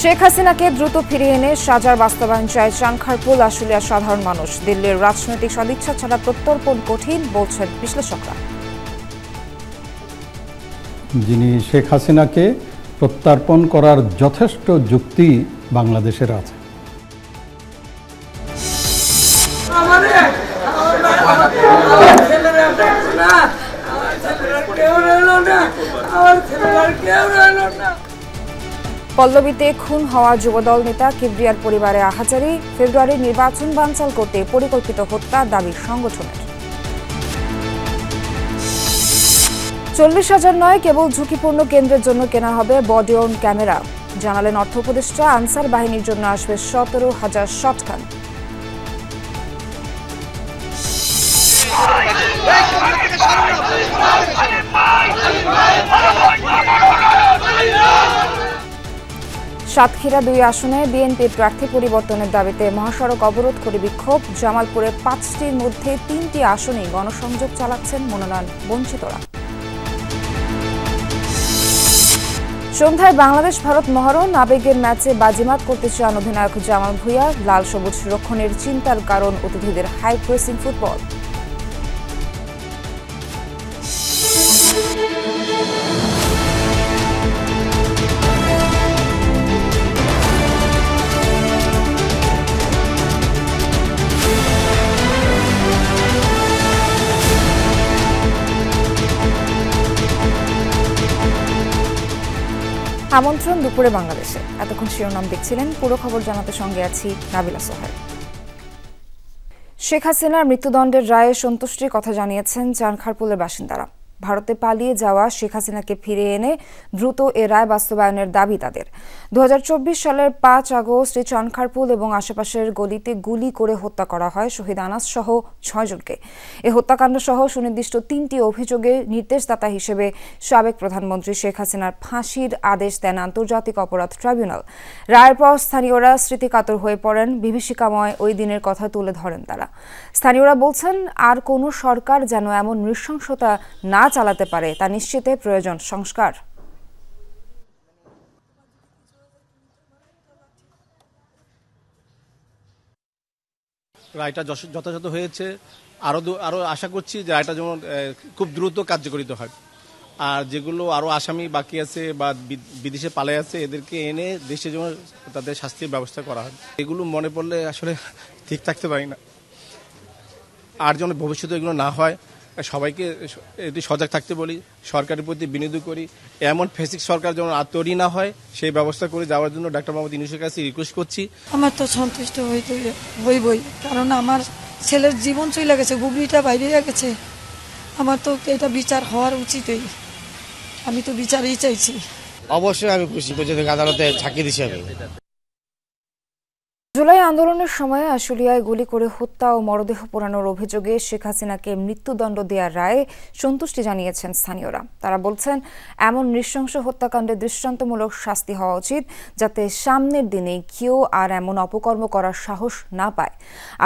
শেখ হাসিনাকে দ্রুত ফিরিয়ে এনে সাজার বাস্তবায়ন চায় চানখারপুল আশুলিয়ার সাধারণ মানুষ। দিল্লির রাজনৈতিক সদিচ্ছা ছাড়া প্রত্যর্পণ কঠিন বলছেন বিশ্লেষকরা। যিনি শেখ হাসিনাকে প্রত্যর্পণ করার যথেষ্ট যুক্তি বাংলাদেশের আছে। পল্লবীতে খুন হওয়া যুবদল নেতা কিবরিয়ার পরিবারে আহাজারি। ফেব্রুয়ারির নির্বাচন বানচাল করতে পরিকল্পিত হত্যা দাবি সংগঠনের। 40,000 নয়, কেবল ঝুঁকিপূর্ণ কেন্দ্রের জন্য কেনা হবে বডি ওর্ন ক্যামেরা, জানালেন অর্থ উপদেষ্টা। আনসার বাহিনীর জন্য আসবে 17,000 শটগান। সাতক্ষীরা 2 আসনে বিএনপির প্রার্থী পরিবর্তনের দাবিতে মহাসড়ক অবরোধ করে বিক্ষোভ। জামালপুরে 5টির মধ্যে 3টি আসনে গণসংযোগ চালাচ্ছেন মনোনয়ন বঞ্চিতরা। সন্ধ্যায় বাংলাদেশ ভারত মহরণ, আবেগের ম্যাচে বাজিমাত করতে চান অধিনায়ক জামাল ভুঁইয়া। লাল সবুজ রক্ষণের চিন্তার কারণ অতিথিদের হাই প্রেসিং ফুটবল। আমন্ত্রণ দুপুরে বাংলাদেশে। এতক্ষণ শিরোনাম দেখছিলেন, পুরো খবর জানাতে সঙ্গে আছি নাবিলা সোহেল। শেখ হাসিনার মৃত্যুদণ্ডের রায়ে সন্তুষ্টির কথা জানিয়েছেন চানখারপুলের বাসিন্দারা। ভারতে পালিয়ে যাওয়া শেখ হাসিনাকে ফিরিয়ে এনে দ্রুত এ রায় বাস্তবায়নের দাবি তাদের। 2024 সালের 5 আগস্ট চানখারপুল এবং আশেপাশের গলিতে গুলি করে হত্যা করা হয় শহীদ আনাস সহ 6 জনকে। এ হত্যাকাণ্ড সহ সুনির্দিষ্ট 3টি অভিযোগে নির্দেশদাতা হিসেবে সাবেক প্রধানমন্ত্রী শেখ হাসিনার ফাঁসির আদেশ দেন আন্তর্জাতিক অপরাধ ট্রাইব্যুনাল। রায়ের পর স্থানীয়রা স্মৃতিকাতর হয়ে পড়েন। বিভীষিকাময় ওই দিনের কথা তুলে ধরেন তারা। স্থানীয়রা বলছেন, আর কোনো সরকার যেন এমন নৃশংসতা না চালাতে পারে, তা নিশ্চিতে প্রয়োজন সংস্কার। রায়টা যথাযথ হয়েছে। আরো আশা করছি যে রায়টা যেমন খুব দ্রুত কার্যকরিত হয়। আর যেগুলো আরো আসামি বাকি আছে বা বিদেশে পালিয়ে আছে, এদেরকে এনে দেশে যেমন তাদের শাস্তির ব্যবস্থা করা হয়। এগুলো মনে পড়লে আসলে ঠিক থাকতে পারি না। আর যেন ভবিষ্যতে এগুলো না হয়, সবাইকে এটি সজাগ থাকতে বলি, সরকারের প্রতি বিনোদন করি। এমন ফেসিক সরকার যেন আর তৈরি না হয়, সেই ব্যবস্থা করে যাওয়ার জন্য ডক্টর মোহাম্মদ ইউনূসের কাছে রিকোয়েস্ট করছি। আমার তো সন্তুষ্ট হইবই, কারণ আমার ছেলের জীবন চলে গেছে, গুগলিটা বাইরে গেছে। আমার তো এটা বিচার হওয়ার উচিতই। আমি তো বিচারই চাইছি। অবশ্যই আমি খুশি, আদালতে সাক্ষী দিছি আমি। জুলাই আন্দোলনের সময় আশুলিয়ায় গুলি করে হত্যা ও মরদেহ পোড়ানোর অভিযোগে শেখ হাসিনাকে মৃত্যুদণ্ড দেওয়ার রায়ে সন্তুষ্টি জানিয়েছেন স্থানীয়রা। তারা বলছেন, এমন নৃশংস হত্যাকাণ্ডে দৃষ্টান্তমূলক শাস্তি হওয়া উচিত, যাতে সামনের দিনে কেউ আর এমন অপকর্ম করার সাহস না পায়।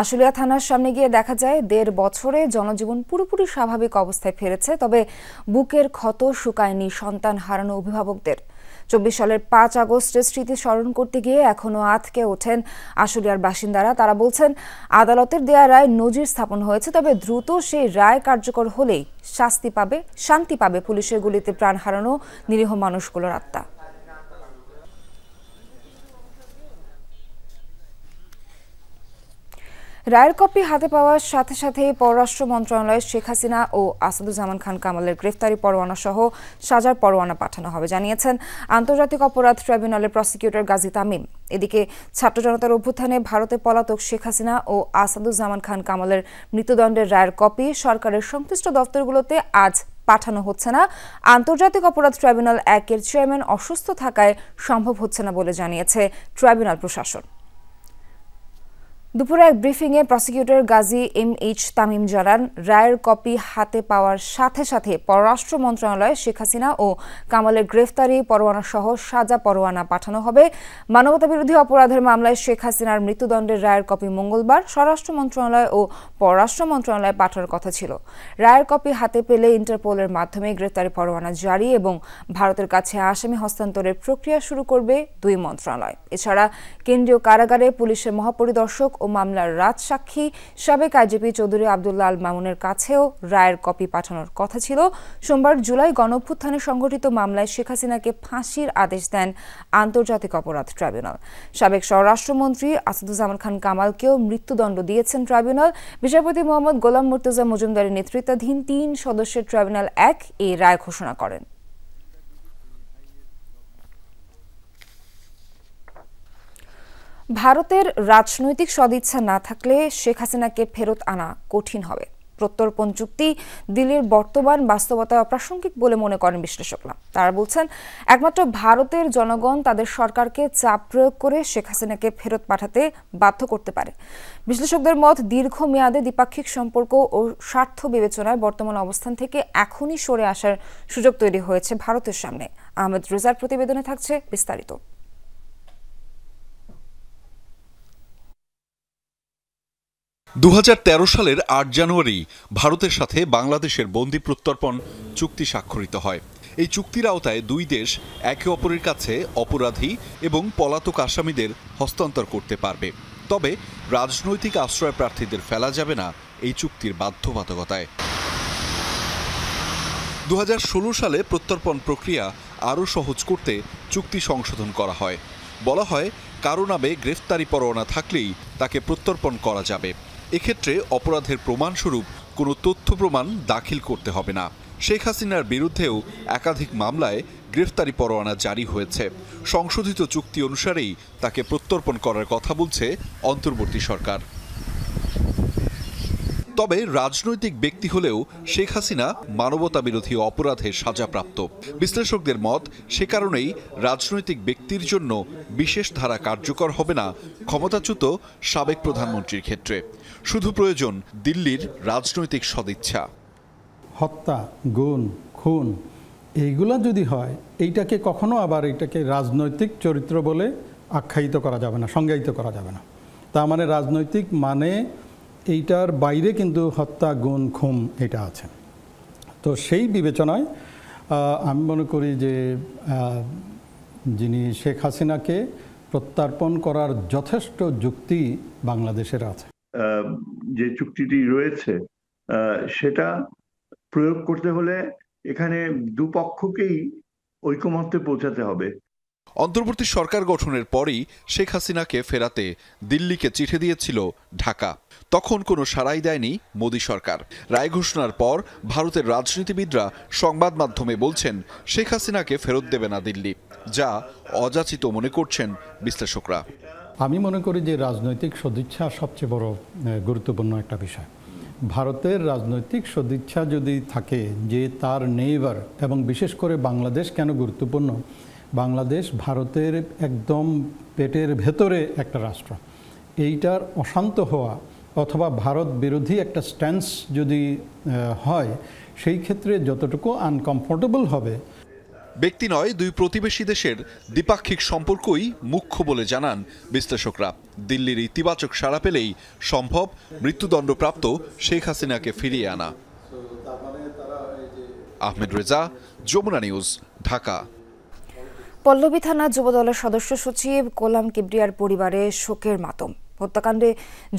আশুলিয়া থানার সামনে গিয়ে দেখা যায় 1.5 বছরে জনজীবন পুরোপুরি স্বাভাবিক অবস্থায় ফিরেছে, তবে বুকের ক্ষত শুকায়নি সন্তান হারানো অভিভাবকদের। 24 সালের 5 আগস্টের স্মৃতি স্মরণ করতে গিয়ে এখনো আঁতকে ওঠেন আশুলিয়ার বাসিন্দারা। তারা বলছেন, আদালতের দেয়া রায় নজির স্থাপন হয়েছে, তবে দ্রুত সেই রায় কার্যকর হলেই শান্তি পাবে পুলিশের গুলিতে প্রাণ হারানো নিরীহ মানুষগুলোর আত্মা। রায়ের কপি হাতে পাওয়ার সাথে সাথে পররাষ্ট্র মন্ত্রণালয়ে শেখ হাসিনা ও আসাদুজ্জামান খান কামালের গ্রেফতারি পরোয়ানা সহ সাজার পরোয়ানা পাঠানো হবে, জানিয়েছেন আন্তর্জাতিক অপরাধ ট্রাইব্যুনালের প্রসিকিউটর গাজী তামিম। এদিকে ছাত্র জনতার অভ্যুত্থানে ভারতে পলাতক শেখ হাসিনা ও আসাদুজ্জামান খান কামালের মৃত্যুদণ্ডের রায়ের কপি সরকারের সংশ্লিষ্ট দপ্তরগুলোতে আজ পাঠানো হচ্ছে না। আন্তর্জাতিক অপরাধ ট্রাইব্যুনাল 1-এর চেয়ারম্যান অসুস্থ থাকায় সম্ভব হচ্ছে না বলে জানিয়েছে ট্রাইব্যুনাল প্রশাসন। দুপুরে এক ব্রিফিংয়ে প্রসিকিউটর গাজী MH তামিম জানান, রায়ের কপি হাতে পাওয়ার সাথে সাথে পররাষ্ট্র মন্ত্রণালয়ে শেখ হাসিনা ও কামালের গ্রেফতারি পরোয়ানা সহ সাজা পরোয়ানা পাঠানো হবে। মানবতাবিরোধী অপরাধের মামলায় শেখ হাসিনার মৃত্যুদণ্ডের রায়ের কপি মঙ্গলবার স্বরাষ্ট্র মন্ত্রণালয় ও পররাষ্ট্র মন্ত্রণালয়ে পাঠানোর কথা ছিল। রায়ের কপি হাতে পেলে ইন্টারপোলের মাধ্যমে গ্রেফতারি পরোয়ানা জারি এবং ভারতের কাছে আসামি হস্তান্তরের প্রক্রিয়া শুরু করবে দুই মন্ত্রণালয়। এছাড়া কেন্দ্রীয় কারাগারে পুলিশের মহাপরিদর্শক ও মামলার রাজসাক্ষী সাবেক আইজিপি চৌধুরী আব্দুল্লাহ আল মামুনের কাছেও রায়ের কপি পাঠানোর কথা ছিল। সোমবার জুলাই গণঅভ্যুত্থানে সংঘটিত মামলায় শেখ হাসিনাকে ফাঁসির আদেশ দেন আন্তর্জাতিক অপরাধ ট্রাইব্যুনাল। সাবেক স্বরাষ্ট্রমন্ত্রী আসাদুজ্জামান খান কামালকেও মৃত্যুদণ্ড দিয়েছেন ট্রাইব্যুনাল। বিচারপতি মোহাম্মদ গোলাম মুর্তজা মজুমদারের নেতৃত্বাধীন ৩ সদস্যের ট্রাইব্যুনাল এই রায় ঘোষণা করেন। ভারতের রাজনৈতিক সদিচ্ছা না থাকলে শেখ হাসিনাকে ফেরত আনা কঠিন হবে। প্রত্যর্পণ চুক্তি দিল্লির বর্তমান বাস্তবতায় অপ্রাসঙ্গিক বলে মনে করেন বিশ্লেষকরা। তারা বলছেন, একমাত্র ভারতের জনগণ তাদের সরকারকে চাপ প্রয়োগ করে শেখ হাসিনাকে ফেরত পাঠাতে বাধ্য করতে পারে। বিশ্লেষকদের মত, দীর্ঘমেয়াদে দ্বিপাক্ষিক সম্পর্ক ও স্বার্থ বিবেচনায় বর্তমান অবস্থান থেকে এখনই সরে আসার সুযোগ তৈরি হয়েছে ভারতের সামনে। আহমেদ রেজার প্রতিবেদনে থাকছে বিস্তারিত। 2013 সালের 8 জানুয়ারি ভারতের সাথে বাংলাদেশের বন্দি প্রত্যর্পণ চুক্তি স্বাক্ষরিত হয়। এই চুক্তির আওতায় দুই দেশ একে অপরের কাছে অপরাধী এবং পলাতক আসামিদের হস্তান্তর করতে পারবে। তবে রাজনৈতিক আশ্রয় প্রার্থীদের ফেলা যাবে না এই চুক্তির বাধ্যবাধকতায়। 2016 সালে প্রত্যর্পণ প্রক্রিয়া আরও সহজ করতে চুক্তি সংশোধন করা হয়। বলা হয়, কারো নামে গ্রেফতারি পরোয়ানা থাকলেই তাকে প্রত্যর্পণ করা যাবে। এক্ষেত্রে অপরাধের প্রমাণস্বরূপ কোনো তথ্য প্রমাণ দাখিল করতে হবে না। শেখ হাসিনার বিরুদ্ধেও একাধিক মামলায় গ্রেফতারি পরোয়ানা জারি হয়েছে। সংশোধিত চুক্তি অনুসারেই তাকে প্রত্যর্পণ করার কথা বলছে অন্তর্বর্তী সরকার। তবে রাজনৈতিক ব্যক্তি হলেও শেখ হাসিনা মানবতা বিরোধী অপরাধের সাজাপ্রাপ্ত। বিশ্লেষকদের মত, সে কারণেই রাজনৈতিক ব্যক্তির জন্য বিশেষ ধারা কার্যকর হবে না ক্ষমতাচ্যুত সাবেক প্রধানমন্ত্রীর ক্ষেত্রে। শুধু প্রয়োজন দিল্লির রাজনৈতিক সদিচ্ছা। হত্যা, গুম, খুন এইগুলা যদি হয়, এইটাকে কখনো আবার এটাকে রাজনৈতিক চরিত্র বলে আখ্যায়িত করা যাবে না, সংজ্ঞায়িত করা যাবে না। তা মানে রাজনৈতিক মানে এইটার বাইরে কিন্তু হত্যা, গুম, খুন এটা আছে। তো সেই বিবেচনায় আমি মনে করি যে যিনি শেখ হাসিনাকে প্রত্যর্পণ করার যথেষ্ট যুক্তি বাংলাদেশের আছে। যে চুক্তিটি রয়েছে সেটা প্রয়োগ করতে হলে এখানে দুপক্ষকেই ঐকমত্যে পৌঁছাতে হবে। অন্তর্বর্তী সরকার গঠনের পরই শেখ হাসিনাকে ফেরাতে দিল্লিকে চিঠি দিয়েছিল ঢাকা। তখন কোনো সাড়াই দেয়নি মোদি সরকার। রায় ঘোষণার পর ভারতের রাজনীতিবিদরা সংবাদ মাধ্যমে বলছেন, শেখ হাসিনাকে ফেরত দেবে না দিল্লি, যা অযাচিত মনে করছেন বিশ্লেষকরা। আমি মনে করি যে রাজনৈতিক সদিচ্ছা সবচেয়ে বড় গুরুত্বপূর্ণ একটা বিষয়। ভারতের রাজনৈতিক সদিচ্ছা যদি থাকে যে তার নেইবার, এবং বিশেষ করে বাংলাদেশ কেন গুরুত্বপূর্ণ, বাংলাদেশ ভারতের একদম পেটের ভেতরে একটা রাষ্ট্র। এইটার অশান্ত হওয়া অথবা ভারত বিরোধী একটা স্ট্যান্স যদি হয়, সেই ক্ষেত্রে যতটুকু আনকমফোর্টেবল হবে। ব্যক্তি নয়, দুই প্রতিবেশী দেশের দ্বিপাক্ষিক সম্পর্কই মুখ্য বলে জানান বিশ্লেষকরা। দিল্লির ইতিবাচক সাড়া পেলেই সম্ভব মৃত্যুদণ্ডপ্রাপ্ত শেখ হাসিনাকে ফিরিয়ে আনা। আহমেদ রেজা, যমুনা নিউজ, ঢাকা। পল্লবী থানা যুবদলের সদস্য সচিব গোলাম কিবরিয়ার পরিবারে শোকের মাতম। হত্যাকাণ্ডে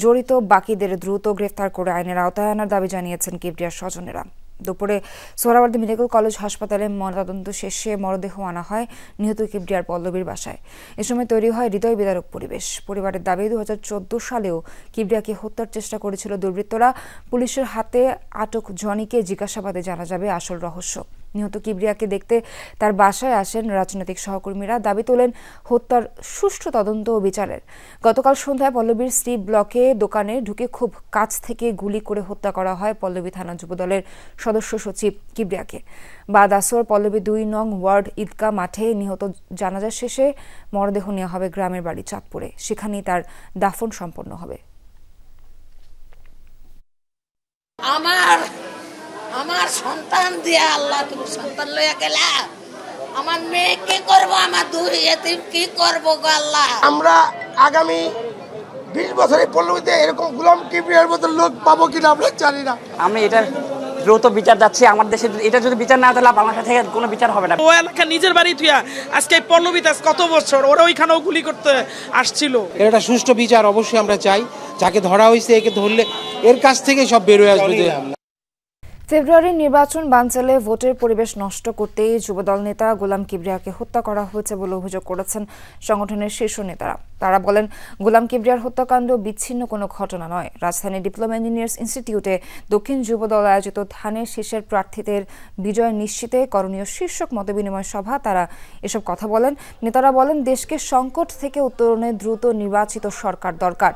জড়িত বাকিদের দ্রুত গ্রেফতার করে আইনের আওতায় আনার দাবি জানিয়েছেন কিবরিয়ার স্বজনেরা। দুপুরে সোহরাওয়ার্দী মেডিকেল কলেজ হাসপাতালে ময়নাতদন্ত শেষে মরদেহ আনা হয় নিহত কিবরিয়ার পল্লবীর বাসায়। এ সময় তৈরি হয় হৃদয় বিদারক পরিবেশ। পরিবারের দাবি, 2014 সালেও কিবরিয়াকে হত্যার চেষ্টা করেছিল দুর্বৃত্তরা। পুলিশের হাতে আটক জনিকে জিজ্ঞাসাবাদে জানা যাবে আসল রহস্য। নিহত কিবরিয়াকে দেখতে তার বাসায় আসেন রাজনৈতিক সহকর্মীরা। দাবি তোলেন হত্যার সুষ্ঠু তদন্ত ও বিচারের। গতকাল সন্ধ্যায় পল্লবীর স্ট্রিট ব্লকে দোকানে ঢুকে খুব কাছ থেকে গুলি করে হত্যা করা হয় পল্লবী থানা যুবদলের সদস্য সচিব কিবরিয়াকে। বাদ আসর পল্লবী 2 নং ওয়ার্ড ঈদগাহ মাঠে নিহত জানাজা শেষে মরদেহ নেওয়া হবে গ্রামের বাড়ি চাঁদপুরে। সেখানেই তার দাফন সম্পন্ন হবে। আমার সন্তান দিয়া আল্লাহ তুমি সন্তান লইয়া গেলা, আমার মেয়ে কি করবো, আমার দুই এতিম কি করবো গো আল্লাহ। আমরা আগামী 20 বছরের পল্লবীতে এরকম গোলাম কিবরিয়ার মতো লোক পাবো কিনা আমরা জানি না। আমি এটার দ্রুত বিচার যাচ্ছি, আমার দেশে এটা যদি বিচার না তাহলে বাংলাদেশ থেকে কোনো বিচার হবে না। ও এলাকা নিজের বাড়ি থুয়া আজকে পল্লবীতে কত বছর ওরা ওইখানেও গুলি করতে আসছিল। এটা সুষ্ঠু বিচার অবশ্যই আমরা চাই, যাকে ধরা হয়েছে একে ধরলে এর কাছ থেকে সব বেরোয় আসবে। ফেব্রুয়ারির নির্বাচন বানচালে ভোটের পরিবেশ নষ্ট করতেই যুবদল নেতা গোলাম কিবরিয়াকে হত্যা করা হয়েছে বলে অভিযোগ করেছেন সংগঠনের শীর্ষ নেতারা। তারা বলেন, গোলাম কিবরিয়ার হত্যাকাণ্ড বিচ্ছিন্ন কোনো ঘটনা নয়। রাজধানীর ডিপ্লোমা ইঞ্জিনিয়ার্স ইনস্টিটিউটে দক্ষিণ যুবদল আয়োজিত ধানের শীষের প্রার্থীদের বিজয় নিশ্চিতে করণীয় শীর্ষক মতবিনিময় সভা তারা এসব কথা বলেন। নেতারা বলেন, দেশকে সংকট থেকে উত্তরণে দ্রুত নির্বাচিত সরকার দরকার।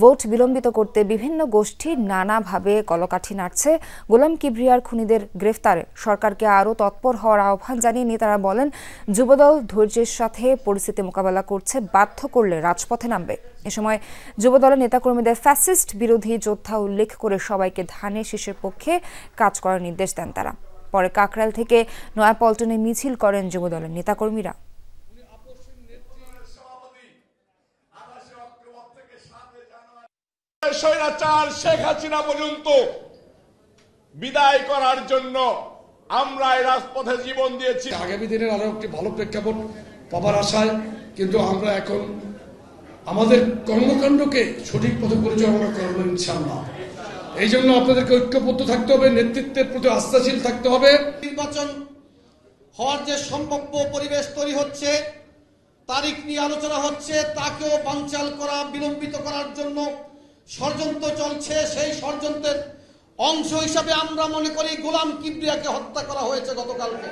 ভোট বিলম্বিত করতে বিভিন্ন গোষ্ঠী নানাভাবে কলকাঠি নাড়ছে। গোলাম কিবরিয়ার খুনিদের গ্রেফতারে সরকারকে আরও তৎপর হওয়ার আহ্বান জানিয়ে নেতারা বলেন, যুবদল ধৈর্যের সাথে পরিস্থিতি মোকাবেলা করছে, বাধ্য করলে রাজপথে নামবে। এ সময় যুবদলের নেতাকর্মীদের ফ্যাসিস্ট বিরোধী যোদ্ধা উল্লেখ করে সবাইকে ধানের শীষের পক্ষে কাজ করার নির্দেশ দেন তারা। পরে কাকরাইল থেকে নয়াপল্টনে মিছিল করেন যুবদলের নেতাকর্মীরা। স্বৈরাচার শেখ হাসিনা পর্যন্ত বিদায় করার জন্য আমরা এই রাজপথে জীবন দিয়েছি। আগামী দিনের আরো একটি ভালো প্রেক্ষাপট পাবার আশায় কিন্তু আমরা এখন আমাদের কর্মকাণ্ডকে সঠিক পথে পরিচালনা করবো ইনশাআল্লাহ। এই জন্য আপনাদেরকে ঐক্যবদ্ধ থাকতে হবে, নেতৃত্বের প্রতি আস্থাশীল থাকতে হবে। নির্বাচন হওয়ার যে সম্ভাব্য পরিবেশ তৈরি হচ্ছে, তারিখ নিয়ে আলোচনা হচ্ছে, তাকেও বানচাল করা, বিলম্বিত করার জন্য ষড়যন্ত্র চলছে। সেই ষড়যন্ত্রের অংশ হিসাবে আমরা মনে করি গোলাম কিবরিয়াকে হত্যা করা হয়েছে গতকালকে।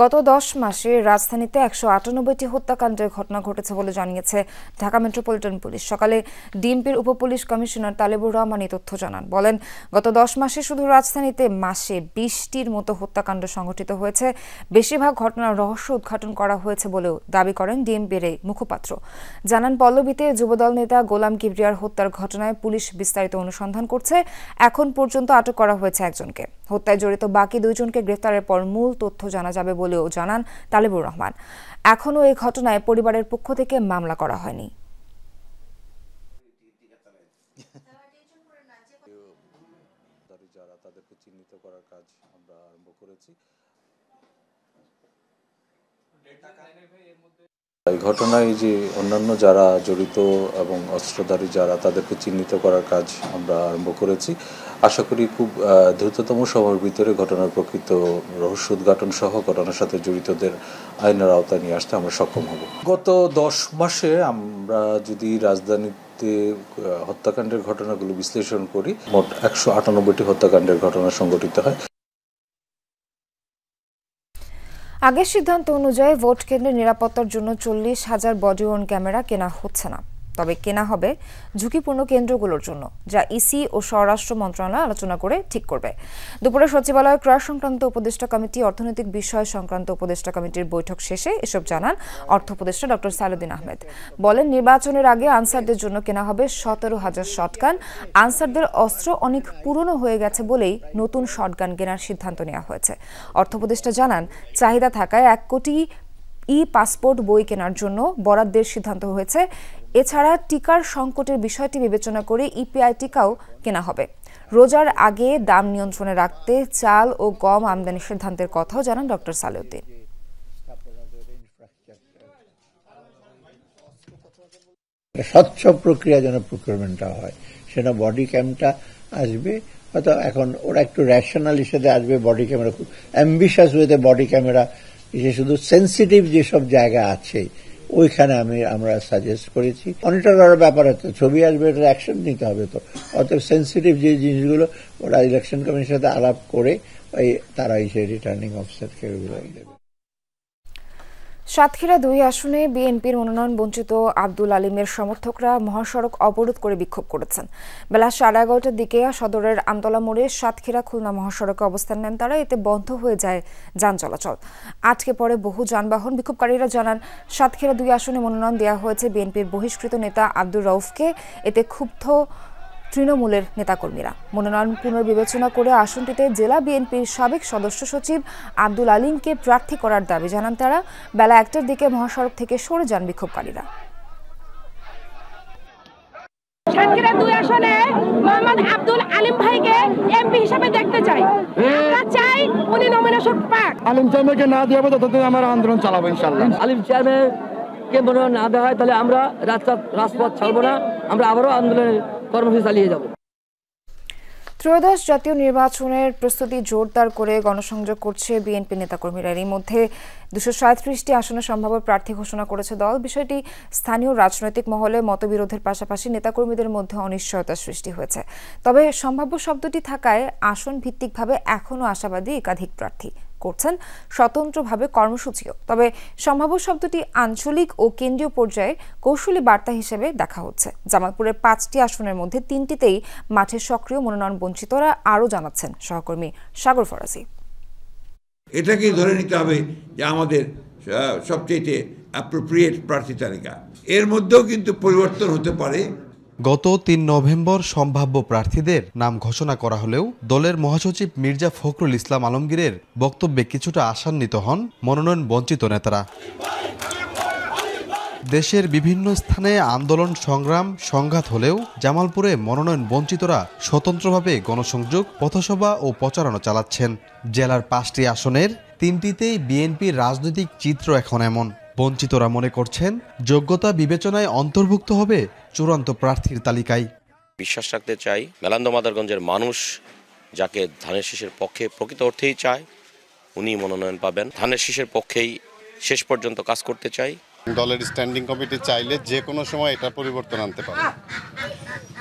গত 10 মাসে রাজধানীতে 198টি হত্যাকাণ্ডের ঘটনা ঘটেছে বলে জানিয়েছে ঢাকা মেট্রোপলিটন পুলিশ। সকালে ডিএমপির উপপুলিশ কমিশনার তালেবুর রহমান এই তথ্য জানান। বলেন, গত 10 মাসে শুধু রাজধানীতে মাসে 20টির মতো হত্যাকাণ্ড সংঘটিত হয়েছে। বেশিরভাগ ঘটনার রহস্য উদ্ঘাটন করা হয়েছে বলেও দাবি করেন ডিএমপির এই মুখপাত্র। জানান, পল্লবীতে যুবদল নেতা গোলাম কিবরিয়ার হত্যার ঘটনায় পুলিশ বিস্তারিত অনুসন্ধান করছে। এখন পর্যন্ত আটক করা হয়েছে একজনকে। হত্যায় জড়িত বাকি 2 জনকে গ্রেফতারের পর মূল তথ্য জানা যাবে বলেও জানান তালেবুর রহমান। এখনও এই ঘটনায় পরিবারের পক্ষ থেকে মামলা করা হয়নি। তাদেরকে চিহ্নিত করার কাজ আমরা আরম্ভ করেছি। এই ঘটনায় যে অন্যান্য যারা জড়িত এবং অস্ত্রধারী যারা, তাদেরকে চিহ্নিত করার কাজ আমরা আরম্ভ করেছি। আশা করি খুব দ্রুততম সময়ের ভিতরে ঘটনার প্রকৃত রহস্য উদ্ঘাটন সহ ঘটনার সাথে জড়িতদের আইনের আওতায় নিয়ে আসতে আমরা সক্ষম হব। গত 10 মাসে আমরা যদি রাজধানীতে হত্যাকাণ্ডের ঘটনাগুলো বিশ্লেষণ করি, মোট 198টি হত্যাকাণ্ডের ঘটনা সংঘটিত হয়। আগের সিদ্ধান্ত অনুযায়ী ভোট কেন্দ্রের নিরাপত্তার জন্য 40,000 বডি ওয়ার্ন ক্যামেরা কেনা হচ্ছে না, তবে কেনা হবে ঝুঁকিপূর্ণ কেন্দ্রগুলোর জন্য, যা ইসি ও স্বরাষ্ট্র মন্ত্রণালয় আলোচনা করে ঠিক করবে। দুপুরে সচিবালয় ক্রয় সংক্রান্ত উপদেষ্টা কমিটি, অর্থনৈতিক বিষয় সংক্রান্ত উপদেষ্টা কমিটির বৈঠক শেষে এসব জানান অর্থ উপদেষ্টা ডক্টর সালেউদ্দিন আহমেদ। বলেন, নির্বাচনের আগে আনসারদের জন্য কেনা হবে 17,000 শটগান। আনসারদের অস্ত্র অনেক পুরনো হয়ে গেছে বলেই নতুন শটগান কেনার সিদ্ধান্ত নেওয়া হয়েছে। অর্থ উপদেষ্টা জানান, চাহিদা থাকায় 1 কোটি পাসপোর্ট বই কেনার জন্য বরাদ্দের সিদ্ধান্ত হয়েছে। এছাড়া টিকার সংকটের বিষয়টি বিবেচনা করে ইপিআই টিকাও কেনা হবে। রোজার আগে দাম নিয়ন্ত্রণে রাখতে চাল ও গম আমদানির সিদ্ধান্তের কথাও জানান ডক্টর সালেউদ্দিন। স্বচ্ছ প্রক্রিয়া যেন প্রকিউরমেন্টটা হয়, সেটা বডি ক্যামটা আসবে, হয়তো এখন ওরা একটু রেশনাল হিসেবে আসবে। বডি ক্যামেরা খুব অ্যাম্বিশাস ওয়েতে বডি ক্যামেরা, শুধু সেন্সিটিভ যেসব জায়গা আছে ওইখানে আমরা সাজেস্ট করেছি। মনিটর করার ব্যাপার হচ্ছে, ছবি আসবে, এটা অ্যাকশন নিতে হবে। তো অতএব সেন্সিটিভ যে জিনিসগুলো ওরা ইলেকশন কমিশনের সাথে আলাপ করে তারা সেই রিটার্নিং অফিসারকে ওইগুলো দেবে। সাতক্ষীরা 2 আসনে বিএনপির মনোনয়ন বঞ্চিত আব্দুল আলিমের সমর্থকরা মহাসড়ক অবরোধ করে বিক্ষোভ করেছেন। বেলা 11:30টার দিকে সদরের আমতলা মোড়ে সাতক্ষীরা খুলনা মহাসড়কে অবস্থান নেন তারা। এতে বন্ধ হয়ে যায় যান চলাচল, আটকে পড়ে বহু যানবাহন। বিক্ষোভকারীরা জানান, সাতক্ষীরা 2 আসনে মনোনয়ন দেওয়া হয়েছে বিএনপির বহিষ্কৃত নেতা আব্দুর রউফকে। এতে ক্ষুব্ধ তৃণমূলের নেতাকর্মীরা। মনোনয়ন পুনর্বিবেচনা করে আসনটিতে জেলা বিএনপির সাবেক সদস্য সচিব আব্দুল আলীমকে প্রার্থী করার দাবি জানান তারা। বেলা 1টার দিকে মহাসড়ক থেকে সরে যান বিক্ষোভকারীরা। সাতক্ষীরা 2 আসনে মোহাম্মদ আব্দুল আলীম ভাইকে এমপি হিসেবে দেখতে চাই। আমরা চাই উনি নমিনেশন পাক। আলীম চেয়ারম্যানকে না দেওয়া ততদিন আমরা আন্দোলন চালাবো ইনশাআল্লাহ। আলীম চেয়ারম্যানকে মনোনয়ন না দেওয়া হয় তাহলে আমরা রাজপথ ছাড়বো না, আমরা আবারও আন্দোলনের কর্মসূচি চালিয়ে যাব। ত্রয়োদশ জাতীয় নির্বাচনের প্রস্তুতি জোরদার করে গণসংযোগ করছে বিএনপি নেতাকর্মীরা। এরই মধ্যে 237টি আসনে সম্ভাব্য প্রার্থী ঘোষণা করেছে দল। বিষয়টি স্থানীয় রাজনৈতিক মহলে মতবিরোধের পাশাপাশি নেতাকর্মীদের মধ্যে অনিশ্চয়তা সৃষ্টি হয়েছে। তবে সম্ভাব্য শব্দটি থাকায় আসন ভিত্তিকভাবে এখনও আশাবাদী একাধিক প্রার্থী করছেন স্বতন্ত্রভাবে কর্মসূচিও। তবে সম্ভাব্য শব্দটি আঞ্চলিক ও কেন্দ্রীয় পর্যায়ে কৌশলী বার্তা হিসেবে দেখা হচ্ছে। জামালপুরের 5টি আসনের মধ্যে 3টিতেই মাঠে সক্রিয় মনোনয়ন বঞ্চিতরা আরও জানাচ্ছেন সহকর্মী সাগর ফরাজি। এটাকেই ধরে নিতে হবে যে আমাদের সবচেয়ে অ্যাপ্রোপ্রিয়েট প্রার্থী তালিকা। এর মধ্যেও কিন্তু পরিবর্তন হতে পারে। গত 3 নভেম্বর সম্ভাব্য প্রার্থীদের নাম ঘোষণা করা হলেও দলের মহাসচিব মির্জা ফখরুল ইসলাম আলমগীরের বক্তব্যে কিছুটা আশান্বিত হন মনোনয়ন বঞ্চিত নেতারা। দেশের বিভিন্ন স্থানে আন্দোলন সংগ্রাম সংঘাত হলেও জামালপুরে মনোনয়ন বঞ্চিতরা স্বতন্ত্রভাবে গণসংযোগ, পথসভা ও প্রচারণা চালাচ্ছেন। জেলার 5টি আসনের 3টিতেই বিএনপির রাজনৈতিক চিত্র এখন এমন। বঞ্চিতরা মনে করছেন যোগ্যতা বিবেচনায় অন্তর্ভুক্ত হবে চূড়ান্ত প্রার্থীর তালিকায়। বিশ্বাস রাখতে চাই মেলান্দ মাদারগঞ্জের মানুষ যাকে ধানের শীষের পক্ষে প্রকৃত অর্থেই চায় উনি মনোনয়ন পাবেন। ধানের শীষের পক্ষেই শেষ পর্যন্ত কাজ করতে চাই। দলের স্ট্যান্ডিং কমিটি চাইলে যে কোনো সময় এটা পরিবর্তন আনতে পারে,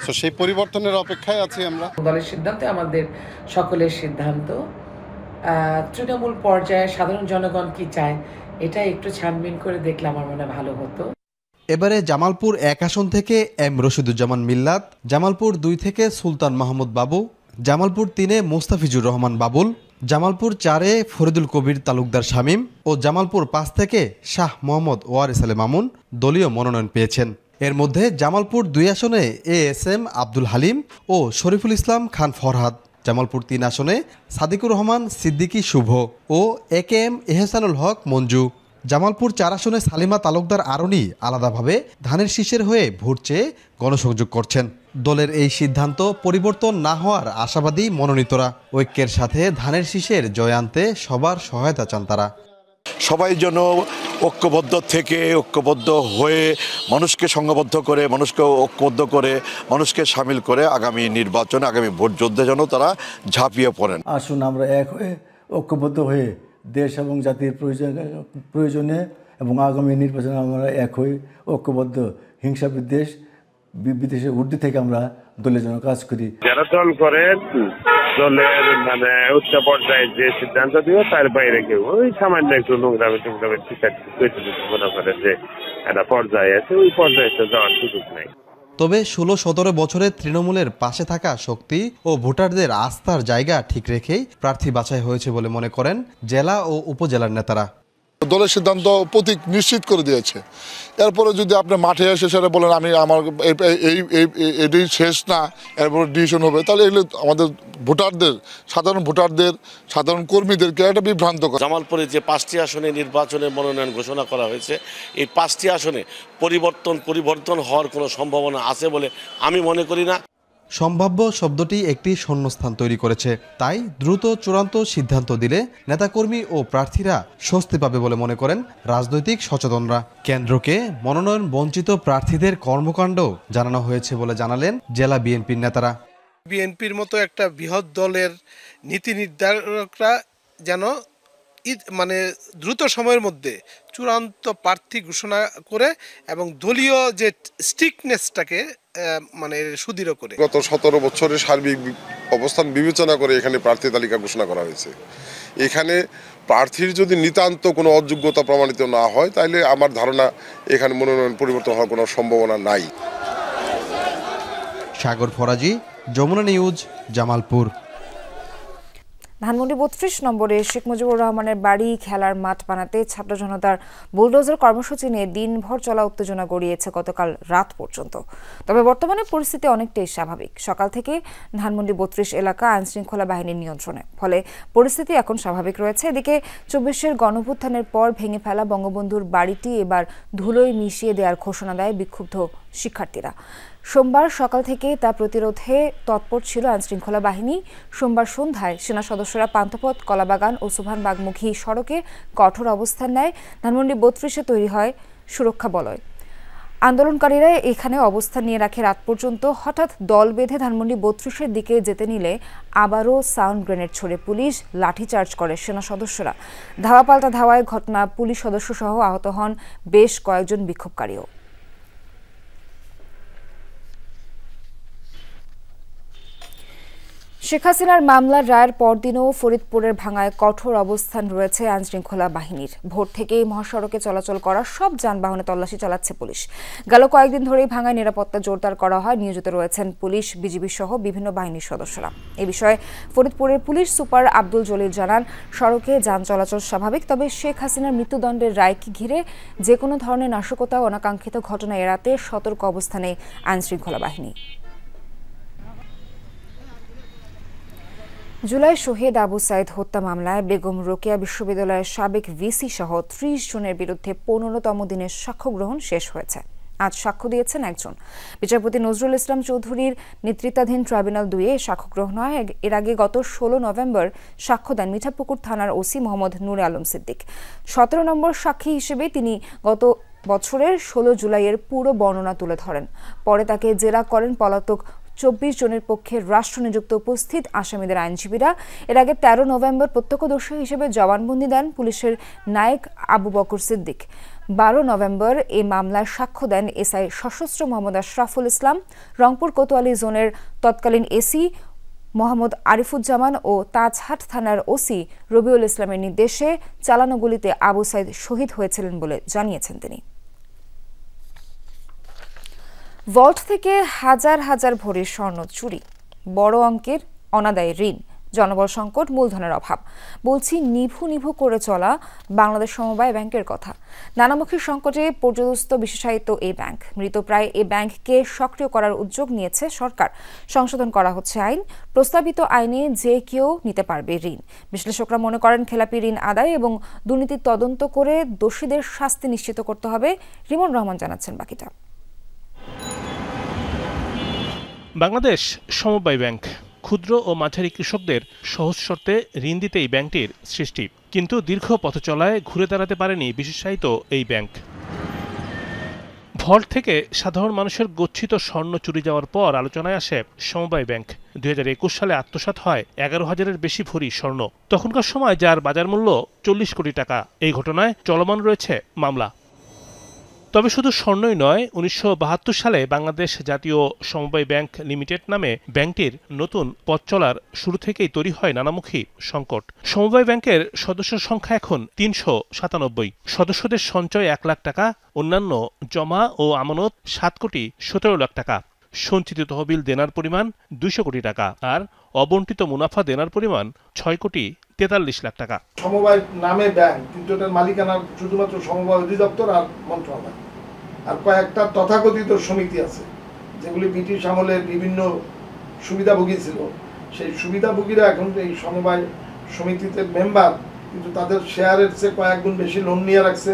তো সেই পরিবর্তনের অপেক্ষায় আছি আমরা। দলের সিদ্ধান্তে আমাদের সকলের সিদ্ধান্ত। তৃণমূল পর্যায়ে সাধারণ জনগণ কি চায় এটা একটু ছানবিন করে দেখলে আমার মনে ভালো হতো। এবারে জামালপুর 1 আসন থেকে এম রশিদুজ্জামান মিল্লাত, জামালপুর 2 থেকে সুলতান মাহমুদ বাবু, জামালপুর 3-এ মোস্তাফিজুর রহমান বাবুল, জামালপুর 4-এ ফরিদুল কবির তালুকদার শামীম ও জামালপুর 5 থেকে শাহ মোহাম্মদ ওয়ারিস আলী মামুন দলীয় মনোনয়ন পেয়েছেন। এর মধ্যে জামালপুর 2 আসনে ASM আব্দুল হালিম ও শরীফুল ইসলাম খান ফরহাদ, জামালপুর 3 আসনে সাদিকুর রহমান সিদ্দিকী শুভ ও AKM এহসানুল হক মঞ্জু, জামালপুর 4 আসনে সালিমা তালুকদার আরনি আলাদাভাবে ধানের শীষের হয়ে ভোট চেয়ে গণসংযোগ করছেন। দলের এই সিদ্ধান্ত পরিবর্তন না হওয়ার আশাবাদী মনোনীতরা। ঐক্যের সাথে ধানের শীষের জয় আনতে সবার সহায়তা চান তারা। সবাই যেন ঐক্যবদ্ধ হয়ে মানুষকে সংঘবদ্ধ করে, মানুষকে ঐক্যবদ্ধ করে, মানুষকে সামিল করে আগামী নির্বাচনে, আগামী ভোট যুদ্ধে যেন তারা ঝাঁপিয়ে পড়েন। আসুন আমরা এক হয়ে ঐক্যবদ্ধ হয়ে দেশ এবং জাতির প্রয়োজনে এবং আগামী নির্বাচনে আমরা এক হয়ে ঐক্যবদ্ধ হিংসা বিদ্বেষের ঊর্ধ্বে থেকে আমরা দলের জন্য কাজ করি। যারা দল করে দলের উচ্চ পর্যায়ে যে সিদ্ধান্ত দিবে তার বাইরে কেউ ওই সামান্য একটু নোংরামে মনে করে যে একটা পর্যায়ে আছে, ওই পর্যায়ে যাওয়ার সুযোগ নেই। তবে 16-17 বছরে তৃণমূলের পাশে থাকা শক্তি ও ভোটারদের আস্থার জায়গা ঠিক রেখেই প্রার্থী বাছাই হয়েছে বলে মনে করেন জেলা ও উপজেলার নেতারা। দলের সিদ্ধান্ত প্রতীক নিশ্চিত করে দিয়েছে। এরপরে যদি আপনি মাঠে এসে সেটা বলেন আমি আমার এটাই শেষ না, এরপরে ডিসিশন হবে, তাহলে এগুলো আমাদের ভোটারদের, সাধারণ কর্মীদেরকে একটা বিভ্রান্ত করে। জামালপুরে যে 5টি আসনে নির্বাচনের মনোনয়ন ঘোষণা করা হয়েছে, এই 5টি আসনে পরিবর্তন হওয়ার কোনো সম্ভাবনা আছে বলে আমি মনে করি না। সম্ভাব্য শব্দটি একটি শূন্যস্থান তৈরি করেছে, তাই দ্রুত চূড়ান্ত সিদ্ধান্ত দিলে নেতাকর্মী ও প্রার্থীরা স্বস্তি পাবে বলে মনে করেন রাজনৈতিক সচেতনরা। কেন্দ্রকে মনোনয়ন বঞ্চিত প্রার্থীদের কর্মকাণ্ড জানানো হয়েছে বলে জানালেন জেলা বিএনপির নেতারা। বিএনপির মতো একটা বৃহৎ দলের নীতি নির্ধারকরা যেন দ্রুত সময়ের মধ্যে চূড়ান্ত প্রার্থী ঘোষণা করে এবং দলীয় যে স্ট্রিক্টনেসটাকে সুদৃঢ় করে। গত 17 বছরের সার্বিক অবস্থান বিবেচনা করে এখানে প্রার্থী তালিকা ঘোষণা করা হয়েছে। এখানে প্রার্থীর যদি নিতান্ত কোনো অযোগ্যতা প্রমাণিত না হয় তাহলে আমার ধারণা এখানে মনোনয়ন পরিবর্তন হওয়ার কোনো সম্ভাবনা নাই। সাগর ফরাজি, যমুনা নিউজ, জামালপুর। ধানমন্ডি ৩২ নম্বরে শেখ মুজিবুর রহমানের বাড়ি খেলার মাঠ বানাতে ছাত্র জনতার বুলডোজার কর্মসূচি নিয়ে দিনভর চলা উত্তেজনা গড়িয়েছে গতকাল রাত পর্যন্ত। তবে বর্তমানে পরিস্থিতি অনেকটাই স্বাভাবিক। সকাল থেকে ধানমন্ডি ৩২ এলাকা আইনশৃঙ্খলা বাহিনীর নিয়ন্ত্রণে, ফলে পরিস্থিতি এখন স্বাভাবিক রয়েছে। এদিকে ২৪-এর গণঅভ্যুত্থানের পর ভেঙে ফেলা বঙ্গবন্ধুর বাড়িটি এবার ধুলোয় মিশিয়ে দেওয়ার ঘোষণা দেয় বিক্ষুব্ধ শিক্ষার্থীরা। সোমবার সকাল থেকে তা প্রতিরোধে তৎপর ছিল আইনশৃঙ্খলা বাহিনী। সোমবার সন্ধ্যায় সেনা সদস্যরা পান্থপথ, কলাবাগান ও সুভানবাগমুখী সড়কে কঠোর অবস্থান নেয়। ধানমন্ডি ৩২-এ তৈরি হয় সুরক্ষা বলয়। আন্দোলনকারীরা এখানে অবস্থান নিয়ে রাখে রাত পর্যন্ত। হঠাৎ দল বেঁধে ধানমন্ডি ৩২-এর দিকে যেতে নিলে আবারও সাউন্ড গ্রেনেড ছড়ে পুলিশ, লাঠিচার্জ করে সেনা সদস্যরা। ধাওয়া পাল্টা ধাওয়ায় ঘটনা পুলিশ সদস্য সহ আহত হন বেশ কয়েকজন বিক্ষোভকারীও। শেখ হাসিনার মামলার রায়ের পরদিনও ফরিদপুরের ভাঙায় কঠোর অবস্থান রয়েছে আইনশৃঙ্খলা বাহিনীর। ভোর থেকেই মহাসড়কে চলাচল করা সব যানবাহনে তল্লাশি চালাচ্ছে পুলিশ। গেল কয়েকদিন ধরেই ভাঙায় নিরাপত্তা জোরদার করা হয়। নিয়োজিত রয়েছেন পুলিশ, বিজিবি সহ বিভিন্ন বাহিনীর সদস্যরা। এ বিষয়ে ফরিদপুরের পুলিশ সুপার আব্দুল জলিল জানান, সড়কে যান চলাচল স্বাভাবিক, তবে শেখ হাসিনার মৃত্যুদণ্ডের রায়কে ঘিরে যে কোনো ধরনের নাশকতা ও অনাকাঙ্ক্ষিত ঘটনা এড়াতে সতর্ক অবস্থানে আইনশৃঙ্খলা বাহিনী। জুলাই শহীদ আবু সাইদ হত্যা মামলায় বেগম রোকেয়া বিশ্ববিদ্যালয়ের সাবেক ভিসি সহ ৩০ জনের বিরুদ্ধে ১৫তম দিনের সাক্ষ্য গ্রহণ শেষ হয়েছে। আজ সাক্ষ্য দিয়েছেন একজন। বিচারপতি নজরুল ইসলাম চৌধুরীর নেতৃত্বাধীন ট্রাইব্যুনাল ২-এ সাক্ষ্য গ্রহণ হয়। এর আগে গত ১৬ নভেম্বর সাক্ষ্য দেন মিঠাপুকুর থানার ওসি মোহাম্মদ নূরে আলম সিদ্দিক। ১৭ নম্বর সাক্ষী হিসেবে তিনি গত বছরের ১৬ জুলাইয়ের পুরো বর্ণনা তুলে ধরেন। পরে তাকে জেরা করেন পলাতক ২৪ জনের পক্ষে রাষ্ট্রনিযুক্ত উপস্থিত আসামিদের আইনজীবীরা। এর আগে ১৩ নভেম্বর প্রত্যক্ষদর্শী হিসেবে জবানবন্দি দেন পুলিশের নায়েক আবু বকর সিদ্দিক। ১২ নভেম্বর এই মামলায় সাক্ষ্য দেন এসআই সশস্ত্র মোহাম্মদ আশরাফুল ইসলাম। রংপুর কোতোয়ালি জোনের তৎকালীন এসি মোহাম্মদ আরিফুজ্জামান ও তাজহাট থানার ওসি রবিউল ইসলামের নির্দেশে চালানো গুলিতে আবু সাইদ শহীদ হয়েছিলেন বলে জানিয়েছেন তিনি। ভল্ট থেকে হাজার হাজার ভরি স্বর্ণ চুরি, বড় অঙ্কের অনাদায়ী ঋণ, জনবল সংকট, মূলধনের অভাব। বলছি নিভু নিভু করে চলা বাংলাদেশ সমবায় ব্যাংকের কথা। নানামুখী সংকটে পর্যদস্ত বিশেষায়িত এই ব্যাংক। মৃতপ্রায় এই ব্যাংককে সক্রিয় করার উদ্যোগ নিয়েছে সরকার। সংশোধন করা হচ্ছে আইন। প্রস্তাবিত আইনে যে কেউ নিতে পারবে ঋণ। বিশ্লেষকরা মনে করেন খেলাপি ঋণ আদায় এবং দুর্নীতির তদন্ত করে দোষীদের শাস্তি নিশ্চিত করতে হবে। রিমন রহমান জানাচ্ছেন বাকিটা। বাংলাদেশ সমবায় ব্যাংক ক্ষুদ্র ও মাঝারি কৃষকদের সহজ শর্তে ঋণ দিতে এই ব্যাংকটির সৃষ্টি, কিন্তু দীর্ঘ পথ চলায় ঘুরে দাঁড়াতে পারেনি বিশেষায়িত এই ব্যাংক। ভল্ট থেকে সাধারণ মানুষের গচ্ছিত স্বর্ণ চুরি যাওয়ার পর আলোচনায় আসে সমবায় ব্যাংক। ২০২১ সালে আত্মসাৎ হয় ১১,০০০-এর বেশি ভরি স্বর্ণ। তখনকার সময় যার বাজার মূল্য ৪০ কোটি টাকা। এই ঘটনায় চলমান রয়েছে মামলা। তবে শুধু স্বর্ণই নয়, ১৯৭২ সালে বাংলাদেশ জাতীয় সমবায় ব্যাংক লিমিটেড নামে ব্যাংকটির নতুন পথ চলার শুরু থেকেই তৈরি হয় নানামুখী সংকট। সমবায় ব্যাংকের সদস্য সংখ্যা এখন ৩৯৭। সদস্যদের সঞ্চয় ১ লাখ টাকা, অন্যান্য জমা ও আমানত ৭ কোটি ১৭ লাখ টাকা। সঞ্চিত তহবিল দেনার পরিমাণ ২০০ কোটি টাকা আর অবন্টিত মুনাফা দেনার পরিমাণ ৬ কোটি ৪৩ লাখ টাকা। সমবায় নামে ব্যাংক, কিন্তু এটার মালিকানা শুধুমাত্র সমবায় অধিদপ্তর আর মন্ত্রণালয়, আর কয়েকটা তথাকথিত সমিতি আছে যেগুলি ব্রিটিশ আমলের বিভিন্ন সুবিধাভোগী ছিল। সেই সুবিধাভোগীরা এখন এই সমবায় সমিতিতে মেম্বার, কিন্তু তাদের শেয়ারের চেয়ে কয়েক গুণ বেশি লোন নিয়ে রাখছে।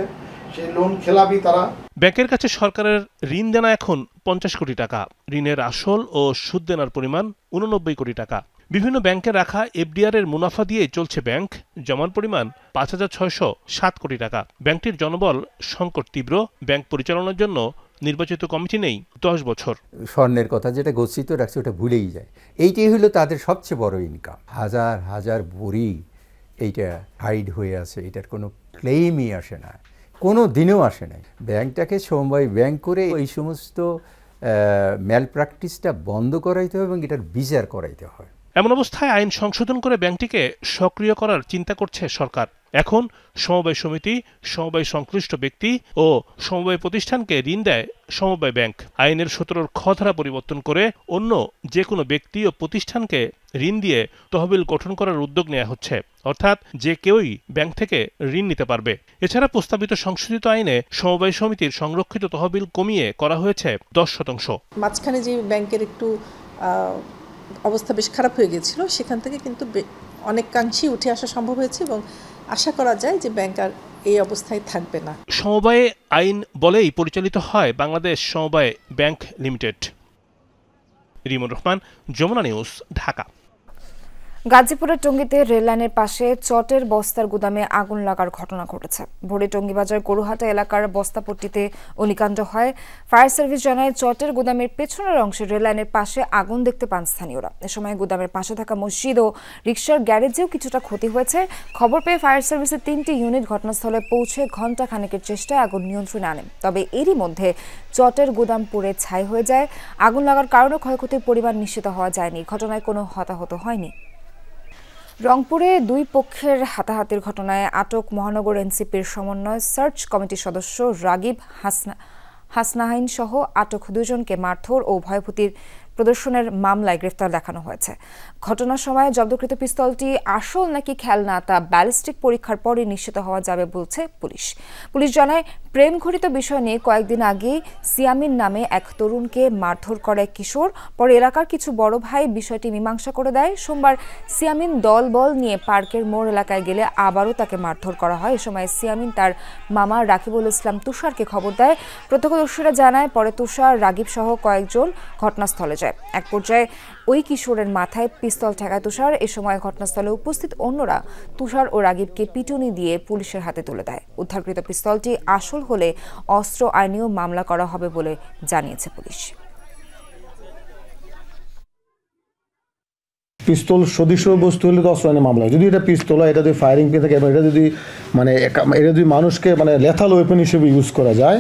সেই লোন খেলাপি তারা। ব্যাংকের কাছে সরকারের ঋণ দেনা এখন ৫০ কোটি টাকা। ঋণের আসল ও সুদ দেনার পরিমাণ ৮৯ কোটি টাকা। বিভিন্ন ব্যাংকে রাখা এফডিআর এর মুনাফা দিয়ে চলছে ব্যাংক। জমার পরিমাণ ৫,৬০৭ কোটি টাকা। ব্যাংকটির জনবল সংকট তীব্র। ব্যাংক পরিচালনার জন্য নির্বাচিত কমিটি নেই ১০ বছর। স্বর্ণের কথা যেটা গচ্ছিত রাখছে ওটা ভুলেই যায়। এইটাই হলো তাদের সবচেয়ে বড় ইনকাম। হাজার হাজার ভরি এইটা হাইড হয়ে আছে, এটার কোনো ক্লেইমই আসে না, কোনো দিনেও আসে নাই। ব্যাংকটাকে সমবায় ব্যাংক করে এই সমস্ত ম্যাল প্র্যাকটিসটা বন্ধ করাইতে হবে এবং এটার বিচার করাইতে হয়। এমন অবস্থায় আইন সংশোধন করে ব্যাংকটিকে সক্রিয় করার চিন্তা করছে সরকার। এখন সমবায় সমিতি, সমবায় সংশ্লিষ্ট ব্যক্তি ও সমবায় প্রতিষ্ঠানকে ঋণ দেয় সমবায় ব্যাংক। আইনের 17 খ ধারা পরিবর্তন করে অন্য যে কোনো ব্যক্তি ও প্রতিষ্ঠানকে ঋণ দিয়ে তহবিল গঠন করার উদ্যোগ নেওয়া হচ্ছে, অর্থাৎ যে কেউই ব্যাংক থেকে ঋণ নিতে পারবে। এছাড়া প্রস্তাবিত সংশোধিত আইনে সমবায় সমিতির সংরক্ষিত তহবিল কমিয়ে করা হয়েছে 10%। মাঝখানে যে ব্যাংকের একটু অবস্থা বেশ খারাপ হয়ে গিয়েছিল, সেখান থেকে কিন্তু অনেকাংশেই উঠে আসা সম্ভব হয়েছে এবং আশা করা যায় যে ব্যাংক আর এই অবস্থায় থাকবে না। সমবায় আইন বলেই পরিচালিত হয় বাংলাদেশ সমবায় bank limited. Rimon Rahman, Jamuna news, Dhaka. গাজীপুরের টঙ্গীতে রেললাইনের পাশে চটের বস্তার গুদামে আগুন লাগার ঘটনা ঘটেছে। ভোরে টঙ্গীবাজার গরুহাটা এলাকার বস্তাপট্টিতে অগ্নিকাণ্ড হয়। ফায়ার সার্ভিস জানায়, চটের গুদামের পেছনের অংশে রেললাইনের পাশে আগুন দেখতে পান স্থানীয়রা। এ সময় গুদামের পাশে থাকা মসজিদ ও রিকশার গ্যারেজেও কিছুটা ক্ষতি হয়েছে। খবর পেয়ে ফায়ার সার্ভিসের 3টি ইউনিট ঘটনাস্থলে পৌঁছে ঘণ্টা খানেকের চেষ্টায় আগুন নিয়ন্ত্রণে আনেন। তবে এরই মধ্যে চটের গুদাম পুড়ে ছাই হয়ে যায়। আগুন লাগার কারণে ক্ষয়ক্ষতির পরিমাণ নিশ্চিত হওয়া যায়নি। ঘটনায় কোনো হতাহত হয়নি। রংপুরে দুই পক্ষের হাতাহাতির ঘটনায় আটক মহানগর এনসিপির সমন্বয় সার্চ কমিটির সদস্য রাগিব হাসনাইন সহ আটক দুজনকে মারধর ও ভয়ভীতির প্রদর্শনের মামলায় গ্রেফতার দেখানো হয়েছে। ঘটনার সময় জব্দকৃত পিস্তলটি আসল নাকি খেলনা তা ব্যালিস্টিক পরীক্ষার পরে নিশ্চিত হওয়া যাবে বলছে পুলিশ। পুলিশ জানায়, প্রেম ঘটিত বিষয় নিয়ে কয়েকদিন আগে সিয়ামিন নামে এক তরুণকে মারধর করে কিশোর। পরে এলাকার কিছু বড় ভাই বিষয়টি মীমাংসা করে দেয়। সোমবার সিয়ামিন দলবল নিয়ে পার্কের মোড় এলাকায় গেলে আবারও তাকে মারধর করা হয়। এ সময় সিয়ামিন তার মামা রাকিবুল ইসলাম তুষারকে খবর দেয়। প্রত্যক্ষদর্শীরা জানায়, পরে তুষার, রাগিব সহ কয়েকজন ঘটনাস্থলে যায়। এক পর্যায়ে ওই কিশোরের মাথায় পিস্তল ঠেকায় তুষার। এ সময় ঘটনাস্থলে উপস্থিত অন্যরা তুষার ও রাগিবকে পিটুনি দিয়ে পুলিশের হাতে তুলে দেয়। উদ্ধারকৃত পিস্তলটি আসল হলে অস্ত্র আইনেও মামলা করা হবে বলে জানিয়েছে পুলিশ। পিস্তল সদৃশ বস্তু হলে তো অস্ত্র আইনে মামলা হয়। যদি এটা পিস্তল হয়, এটা যদি ফায়ারিং পেয়ে থাকে এবং এটা যদি এটা যদি মানুষকে লেথাল ওয়েপন হিসেবে ইউজ করা যায়,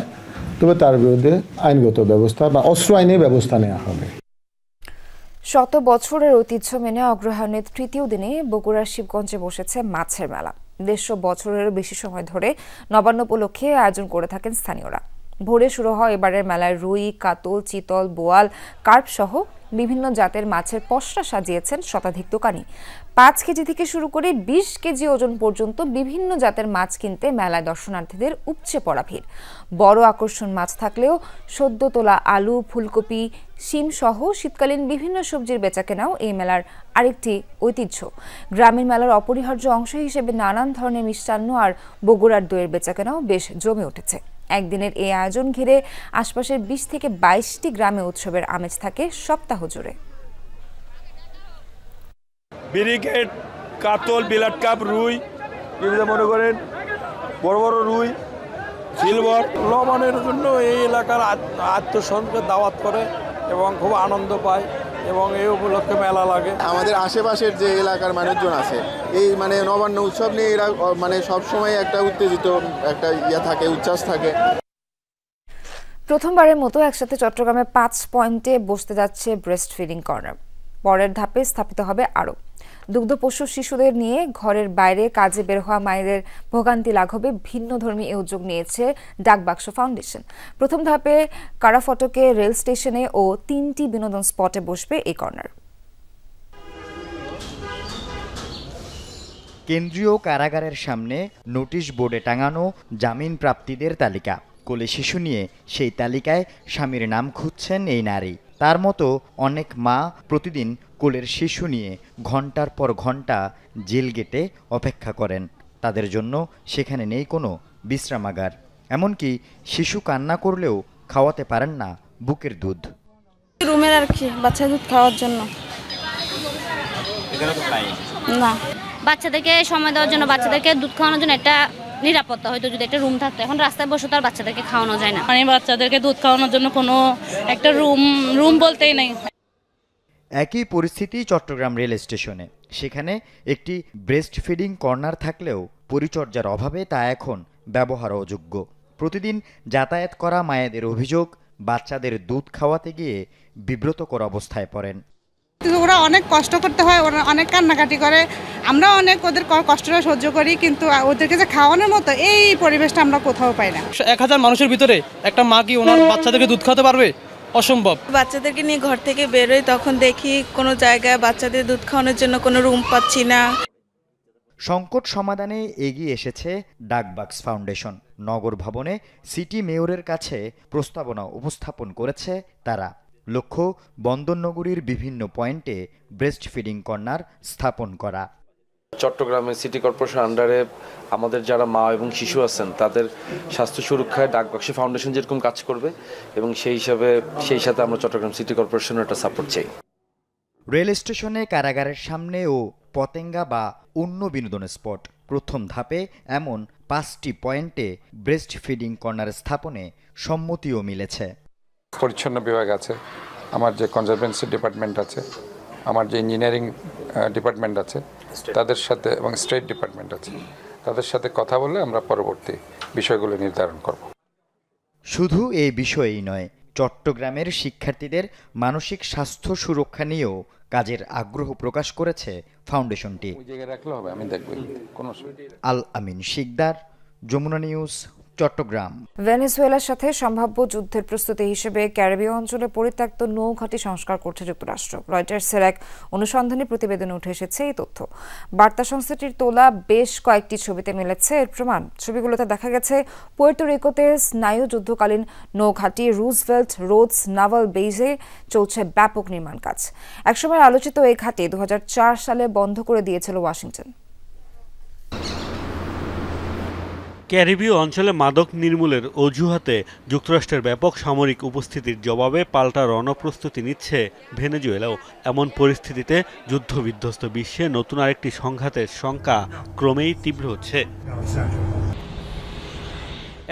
তবে তার বিরুদ্ধে আইনগত ব্যবস্থা বা অস্ত্র আইনে ব্যবস্থা নেওয়া হবে। শত বছরের ঐতিহ্য মেনে অগ্রহায়ণের তৃতীয় দিনে বগুড়ার শিবগঞ্জে বসেছে মাছের মেলা। 150 বছরেরও বেশি সময় ধরে নবান্ন উপলক্ষে আয়োজন করে থাকেন স্থানীয়রা। ভোরে শুরু হয় এবারের মেলায় রুই, কাতল, চিতল, বোয়াল, কার্প সহ বিভিন্ন জাতের মাছের পসরা সাজিয়েছেন শতাধিক দোকানি। 5 কেজি থেকে শুরু করে 20 কেজি ওজন পর্যন্ত বিভিন্ন জাতের মাছ কিনতে মেলায় দর্শনার্থীদের উপচে পড়া ভিড়। বড় আকর্ষণ মাছ থাকলেও সদ্য তোলা আলু, ফুলকপি, শিম সহ শীতকালীন বিভিন্ন সবজির বেচাকেনাও এই মেলার আরেকটি ঐতিহ্য। গ্রামীণ মেলার অপরিহার্য অংশ হিসেবে নানান ধরনের মিষ্টান্ন আর বগুড়ার দইয়ের বেচাকেনাও বেশ জমে উঠেছে। একদিনের এই আয়োজন ঘিরে আশপাশের 20 থেকে 22টি গ্রামে উৎসবের আমেজ থাকে সপ্তাহ জুড়ে। ব্রিগেড, কাতল, বিলাট কাপ, রুই, বিভিন্ন মনে করেন বড় বড় রুই, সিলভার লবণের জন্য এই এলাকার আত্মসম্মানকে দাওয়াত করে এবং খুব আনন্দ পায় এবং এই উপলক্ষে মেলা লাগে। আমাদের আশেপাশের যে এলাকার মানুষজন আছে, এই নবান্ন উৎসব নিয়ে এরা সবসময় একটা উত্তেজিত একটা থাকে, উচ্ছ্বাস থাকে। প্রথমবারের মতো একসাথে চট্টগ্রামে 5 পয়েন্টে বসতে যাচ্ছে ব্রেস্ট ফিডিং কর্নার। পরের ধাপে স্থাপিত হবে আরও। দুগ্ধপোষ্য শিশুদের নিয়ে ঘরের বাইরে কাজে বের হওয়া মায়েদের ভোগান্তি লাঘবে ভিন্নধর্মী এই উদ্যোগ নিয়েছে ডাকবাক্স ফাউন্ডেশন। প্রথম ধাপে কারাফটকে রেল স্টেশনে ও 3টি বিনোদন স্পটে বসবে এই কর্নার। কেন্দ্রীয় কারাগারের সামনে নোটিশ বোর্ডে টাঙানো জামিন প্রাপ্তিদের তালিকা। কোলে শিশু নিয়ে সেই তালিকায় স্বামীর নাম খুঁজছেন এই নারী। তার মতো অনেক মা প্রতিদিন কোলের শিশু নিয়ে ঘন্টার পর ঘন্টা জেল গেটে অপেক্ষা করেন। তাদের জন্য সেখানে নেই কোনো বিশ্রামাগার। এমনকি শিশু কান্না করলেও খাওয়াতে পারেন না বুকের দুধ। রুমের আর কি বাচ্চা দুধ খাওয়ার জন্য না, বাচ্চাদেরকে সময় দেওয়ার জন্য, বাচ্চাদেরকে দুধ খাওয়ানোর জন্য একটা নিরাপত্তা হয়তো যদি একটা রুম থাকতো। এখন রাস্তায় বসে তো আর বাচ্চাদেরকে খাওয়ানো যায় না। বাচ্চাদেরকে দুধ খাওয়ানোর জন্য কোনো একটা রুম বলতেই নেই। একই পরিস্থিতি চট্টগ্রাম রেল স্টেশনে। সেখানে একটি ব্রেস্ট ফিডিং কর্নার থাকলেও পরিচর্যার অভাবে তা এখন ব্যবহার অযোগ্য। প্রতিদিন যাতায়াত করা মায়েদের অভিযোগ, বাচ্চাদের দুধ খাওয়াতে গিয়ে বিব্রতকর অবস্থায় পড়েন। ওরা অনেক কষ্ট করতে হয়, ওরা অনেক কান্নাকাটি করে, আমরা অনেক ওদের কষ্টটা সহ্য করি, কিন্তু ওদেরকে যে খাওয়ানোর মতো এই পরিবেশটা আমরা কোথাও পাই না। 1000 মানুষের ভিতরে একটা মা কি ওনার বাচ্চাদেরকে দুধ খাওয়াতে পারবে? অসম্ভব। বাচ্চাদেরকে নিয়ে ঘর থেকে বেরোই, তখন দেখি কোনো জায়গায় বাচ্চাদের দুধ খাওয়ানোর জন্য কোনো রুম পাচ্ছি না। সংকট সমাধানে এগিয়ে এসেছে ডাকবাক্স ফাউন্ডেশন। নগর ভবনে সিটি মেয়রের কাছে প্রস্তাবনা উপস্থাপন করেছে তারা। লক্ষ্য বন্দরনগরীর বিভিন্ন পয়েন্টে ব্রেস্ট ফিডিং কর্নার স্থাপন করা। চট্টগ্রামে সিটি কর্পোরেশন আন্ডারে আমাদের যারা মা এবং শিশু আছেন তাদের স্বাস্থ্য সুরক্ষায় ডাকবাক্স ফাউন্ডেশন যেরকম কাজ করবে, এবং সেই সাথে আমরা চট্টগ্রাম সিটি কর্পোরেশনের একটা সাপোর্ট চাই। রেল স্টেশনে, কারাগারের সামনে ও পতেঙ্গা বা অন্য বিনোদন স্পট প্রথম ধাপে এমন 5টি পয়েন্টে ব্রেস্ট ফিডিং কর্নার স্থাপনে সম্মতিও মিলেছে। পরিচ্ছন্ন বিভাগ আছে, আমার যে কনজারভেন্সি ডিপার্টমেন্ট আছে, আমার যে ইঞ্জিনিয়ারিং ডিপার্টমেন্ট আছে তাদের সাথে, এবং স্টেট ডিপার্টমেন্ট আছে, তাদের সাথে কথা বলে আমরা পরবর্তী বিষয়গুলো নির্ধারণ করব। শুধু এই বিষয়েই নয়, চট্টগ্রামের শিক্ষার্থীদের মানসিক স্বাস্থ্য সুরক্ষা নিয়েও কাজের আগ্রহ প্রকাশ করেছে ফাউন্ডেশনটি। আল আমিন শিকদার, যমুনা নিউজ, চট্টগ্রাম। ভেনেজুয়েলার সাথে সম্ভাব্য যুদ্ধের প্রস্তুতি হিসেবে ক্যারিবীয় অঞ্চলে পরিত্যক্ত নৌঘাঁটি সংস্কার করছে যুক্তরাষ্ট্র। রয়টার্সের এক অনুসন্ধানী প্রতিবেদনে উঠে এসেছে এই তথ্য। বার্তা সংস্থাটির তোলা বেশ কয়েকটি ছবিতে মিলেছে এর প্রমাণ। ছবিগুলোতে দেখা গেছে পুয়ের্তো রিকোতে স্নায়ু যুদ্ধকালীন নৌঘাঁটি রুজভেল্ট রোডস নাভাল বেজে চলছে ব্যাপক নির্মাণ কাজ। একসময় আলোচিত এই ঘাঁটি 2004 সালে বন্ধ করে দিয়েছিল ওয়াশিংটন। ক্যারিবীয় অঞ্চলে মাদক নির্মূলের অজুহাতে যুক্তরাষ্ট্রের ব্যাপক সামরিক উপস্থিতির জবাবে পাল্টা রণপ্রস্তুতি নিচ্ছে ভেনেজুয়েলাও। এমন পরিস্থিতিতে যুদ্ধবিধ্বস্ত বিশ্বে নতুন আরেকটি সংঘাতের শঙ্কা ক্রমেই তীব্র হচ্ছে।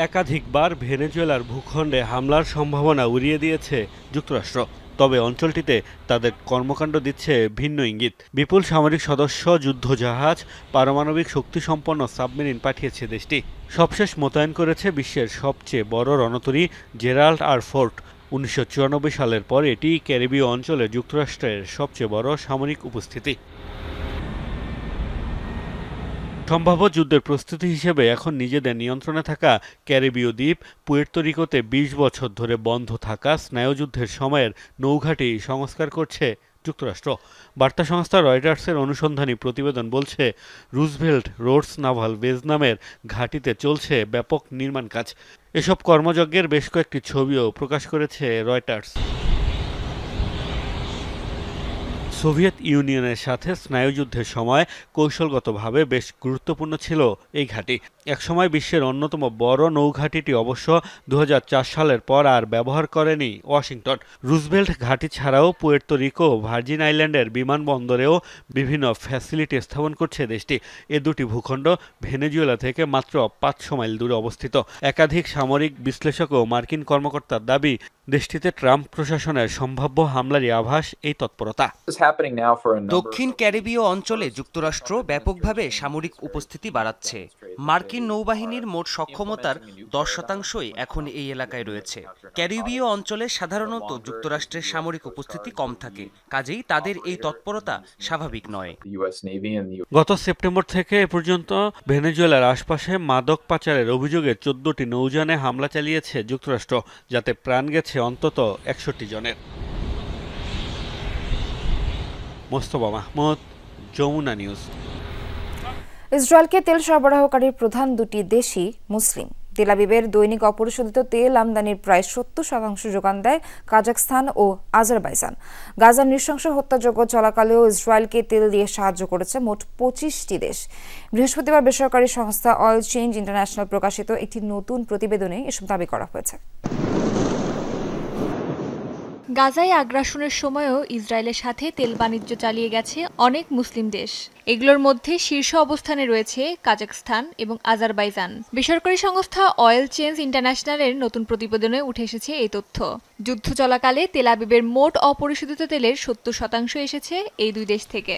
একাধিকবার ভেনেজুয়েলার ভূখণ্ডে হামলার সম্ভাবনা উড়িয়ে দিয়েছে যুক্তরাষ্ট্র। তবে অঞ্চলটিতে তাদের কর্মকাণ্ড দিচ্ছে ভিন্ন ইঙ্গিত। বিপুল সামরিক সদস্য, যুদ্ধজাহাজ, পারমাণবিক শক্তিসম্পন্ন সাবমেরিন পাঠিয়েছে দেশটি। সবশেষ মোতায়েন করেছে বিশ্বের সবচেয়ে বড় রণতরী জেরাল্ড আর ফোর্ট। 1994 সালের পর এটি ক্যারিবীয় অঞ্চলে যুক্তরাষ্ট্রের সবচেয়ে বড় সামরিক উপস্থিতি। সম্ভাব্য যুদ্ধের প্রস্তুতি হিসেবে এখন নিজেদের নিয়ন্ত্রণে থাকা ক্যারিবীয় দ্বীপ পুয়ের্তো রিকোতে 20 বছর ধরে বন্ধ থাকা স্নায়ুযুদ্ধের সময়ের নৌঘাঁটি সংস্কার করছে যুক্তরাষ্ট্র। বার্তা সংস্থা রয়টার্সের অনুসন্ধানী প্রতিবেদন বলছে, রুজভেল্ট রোডস নাভাল বেজ নামের ঘাঁটিতে চলছে ব্যাপক নির্মাণ কাজ। এসব কর্মযজ্ঞের বেশ কয়েকটি ছবিও প্রকাশ করেছে রয়টার্স। সোভিয়েত ইউনিয়নের সাথে স্নায়ুযুদ্ধের সময় কৌশলগতভাবে বেশ গুরুত্বপূর্ণ ছিল এই ঘাঁটি। একসময় বিশ্বের অন্যতম বড় নৌঘাঁটিটি অবশ্য 2004 সালের পর আর ব্যবহার করেনি ওয়াশিংটন। রুজভেল্ট ঘাঁটি ছাড়াও পুয়ের্তো রিকো, ভার্জিন আইল্যান্ডের বিমানবন্দরেও বিভিন্ন ফ্যাসিলিটি স্থাপন করছে দেশটি। এ দুটি ভূখণ্ড ভেনেজুয়েলা থেকে মাত্র 500 মাইল দূরে অবস্থিত। একাধিক সামরিক বিশ্লেষক ও মার্কিন কর্মকর্তার দাবি, দেশটিতে ট্রাম্প প্রশাসনের সম্ভাব্য হামলারই আভাস এই তৎপরতা। দক্ষিণ ক্যারিবীয় অঞ্চলে যুক্তরাষ্ট্র ব্যাপকভাবে সামরিক উপস্থিতি বাড়াচ্ছে। মার্কিন নৌবাহিনীর মোট সক্ষমতার 10%ই এখন এই এলাকায় রয়েছে। ক্যারিবীয় অঞ্চলে সাধারণত যুক্তরাষ্ট্রের সামরিক উপস্থিতি কম থাকে, কাজেই তাদের এই তৎপরতা স্বাভাবিক নয়। গত সেপ্টেম্বর থেকে এ পর্যন্ত ভেনেজুয়েলার আশপাশে মাদক পাচারের অভিযোগে 14টি নৌযানে হামলা চালিয়েছে যুক্তরাষ্ট্র, যাতে প্রাণ গেছে অন্তত 61 জনের। মোস্তফা মাহমুদ, যমুনা নিউজ। ইসরায়েলকে তেল সরবরাহকারীর প্রধান দুটি দেশই মুসলিম। তেল আবিবের দৈনিক অপরিশোধিত তেল আমদানির প্রায় 70% যোগান দেয় কাজাখস্তান ও আজারবাইজান। গাজার নৃশংস হত্যাযজ্ঞ চলাকালেও ইসরায়েলকে তেল দিয়ে সাহায্য করেছে মোট 25টি দেশ। বৃহস্পতিবার বেসরকারি সংস্থা অয়েল চেঞ্জ ইন্টারন্যাশনাল প্রকাশিত একটি নতুন প্রতিবেদনে এসব দাবি করা হয়েছে। গাজায় আগ্রাসনের সময়ও ইসরায়েলের সাথে তেল বাণিজ্য চালিয়ে গেছে অনেক মুসলিম দেশ। এগুলোর মধ্যে শীর্ষ অবস্থানে রয়েছে কাজাখস্তান এবং আজারবাইজান। বেসরকারি সংস্থা অয়েল চেঞ্জ ইন্টারন্যাশনালের নতুন প্রতিবেদনে উঠে এসেছে এই তথ্য। যুদ্ধ চলাকালে তেল আবিবের মোট অপরিশোধিত তেলের 70% এসেছে এই দুই দেশ থেকে।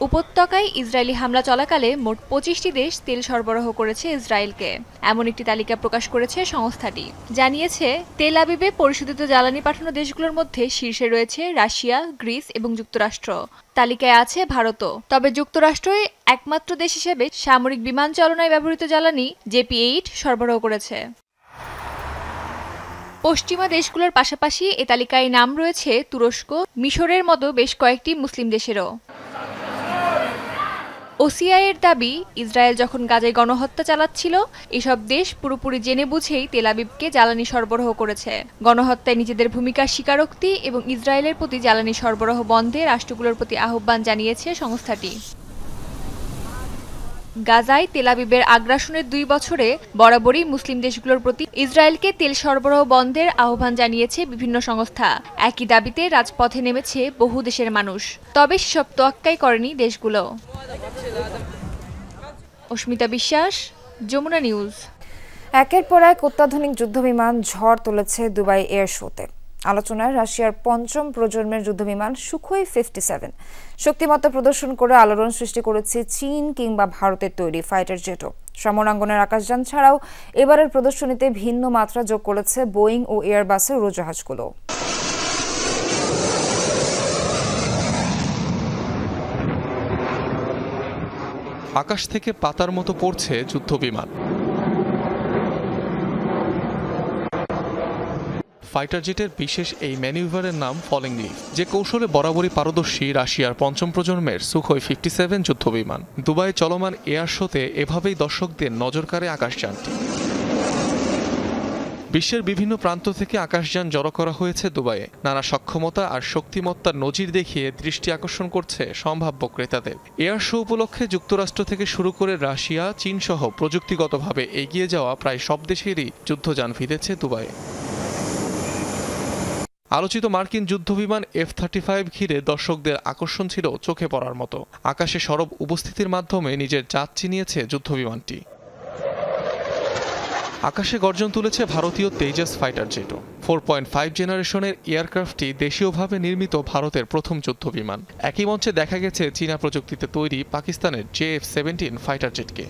উপত্যকায় ইসরায়েলি হামলা চলাকালে মোট 25টি দেশ তেল সরবরাহ করেছে ইসরায়েলকে, এমন একটি তালিকা প্রকাশ করেছে সংস্থাটি। জানিয়েছে তেল আবিবে পরিশোধিত জ্বালানি পাঠানো দেশগুলোর মধ্যে শীর্ষে রয়েছে রাশিয়া, গ্রিস এবং যুক্তরাষ্ট্র। তালিকায় আছে ভারতও। তবে যুক্তরাষ্ট্রই একমাত্র দেশ হিসেবে সামরিক বিমান চালনায় ব্যবহৃত জ্বালানি JP-8 সরবরাহ করেছে। পশ্চিমা দেশগুলোর পাশাপাশি এ তালিকায় নাম রয়েছে তুরস্ক, মিশরের মতো বেশ কয়েকটি মুসলিম দেশেরও। OCI-এর দাবি, ইসরায়েল যখন গাজায় গণহত্যা চালাচ্ছিল, এসব দেশ পুরোপুরি জেনে বুঝেই তেল আবিবকে জ্বালানি সরবরাহ করেছে। গণহত্যায় নিজেদের ভূমিকার স্বীকারোক্তি এবং ইসরায়েলের প্রতি জ্বালানি সরবরাহ বন্ধে রাষ্ট্রগুলোর প্রতি আহ্বান জানিয়েছে সংস্থাটি। গাজায় তেল আবিবের আগ্রাসনের 2 বছরে বরাবরই মুসলিম দেশগুলোর প্রতি ইসরায়েলকে তেল সরবরাহ বন্ধের আহ্বান জানিয়েছে বিভিন্ন সংস্থা। একই দাবিতে রাজপথে নেমেছে বহু দেশের মানুষ। তবে সেসব তোয়াক্কাই করেনি দেশগুলো। অস্মিতা বিশ্বাস, যমুনা নিউজ। একের পর এক অত্যাধুনিক যুদ্ধবিমান ঝড় তুলেছে দুবাই এয়ার শোতে। আলোচনায় রাশিয়ার 5ম প্রজন্মের যুদ্ধবিমান সুখোই 57। শক্তিমত্তা প্রদর্শন করে আলোড়ন সৃষ্টি করেছে চীন কিংবা ভারতের তৈরি ফাইটার জেটও। সমরাঙ্গনের আকাশযান ছাড়াও এবারের প্রদর্শনীতে ভিন্ন মাত্রা যোগ করেছে বোয়িং ও এয়ারবাসের উড়োজাহাজগুলো। আকাশ থেকে পাতার মতো পড়ছে যুদ্ধবিমান। ফাইটার জেটের বিশেষ এই ম্যানিউভারের নাম ফলিং লিফ, যে কৌশলে বরাবরই পারদর্শী রাশিয়ার 5ম প্রজন্মের সুখোই 57 যুদ্ধবিমান। দুবাই চলমান এয়ার শোতে এভাবেই দর্শকদের নজর কাড়ে আকাশযানটি। বিশ্বের বিভিন্ন প্রান্ত থেকে আকাশযান জড়ো করা হয়েছে দুবাইয়ে। নানা সক্ষমতা আর শক্তিমত্তার নজির দেখিয়ে দৃষ্টি আকর্ষণ করছে সম্ভাব্য ক্রেতাদের। এয়ার শো উপলক্ষে যুক্তরাষ্ট্র থেকে শুরু করে রাশিয়া, চীন সহ প্রযুক্তিগতভাবে এগিয়ে যাওয়া প্রায় সব দেশেরই যুদ্ধযান ভিড়েছে দুবাইয়ে। আলোচিত মার্কিন যুদ্ধবিমান F-35 ঘিরে দর্শকদের আকর্ষণ ছিল চোখে পড়ার মতো। আকাশে সরব উপস্থিতির মাধ্যমে নিজের জাত চিনিয়েছে যুদ্ধবিমানটি। আকাশে গর্জন তুলেছে ভারতীয় তেজস ফাইটার জেটও। 4.5 জেনারেশনের এয়ারক্রাফটটি দেশীয়ভাবে নির্মিত ভারতের প্রথম যুদ্ধবিমান। একই মঞ্চে দেখা গেছে চীনা প্রযুক্তিতে তৈরি পাকিস্তানের JF-17 ফাইটার জেটকে।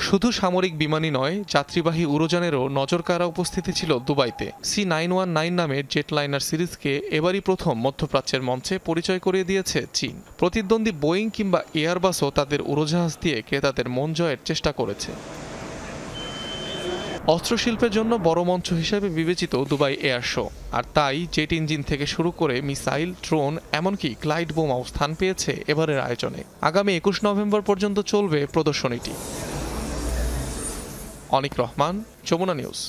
শুধু সামরিক বিমানই নয়, যাত্রীবাহী উড়োজানেরও নজরকাড়া উপস্থিতি ছিল দুবাইতে। C919 নামের জেটলাইনার সিরিজকে এবারই প্রথম মধ্যপ্রাচ্যের মঞ্চে পরিচয় করিয়ে দিয়েছে চীন। প্রতিদ্বন্দ্বী বোয়িং কিংবা এয়ারবাসও তাদের উড়োজাহাজ দিয়ে ক্রেতাদের মন জয়ের চেষ্টা করেছে। অস্ত্রশিল্পের জন্য বড় মঞ্চ হিসেবে বিবেচিত দুবাই এয়ার শো, আর তাই জেট ইঞ্জিন থেকে শুরু করে মিসাইল, ড্রোন, এমনকি গ্লাইড বোমাও স্থান পেয়েছে এবারের আয়োজনে। আগামী 21 নভেম্বর পর্যন্ত চলবে প্রদর্শনীটি। অনিক রহমান, যমুনা নিউজ।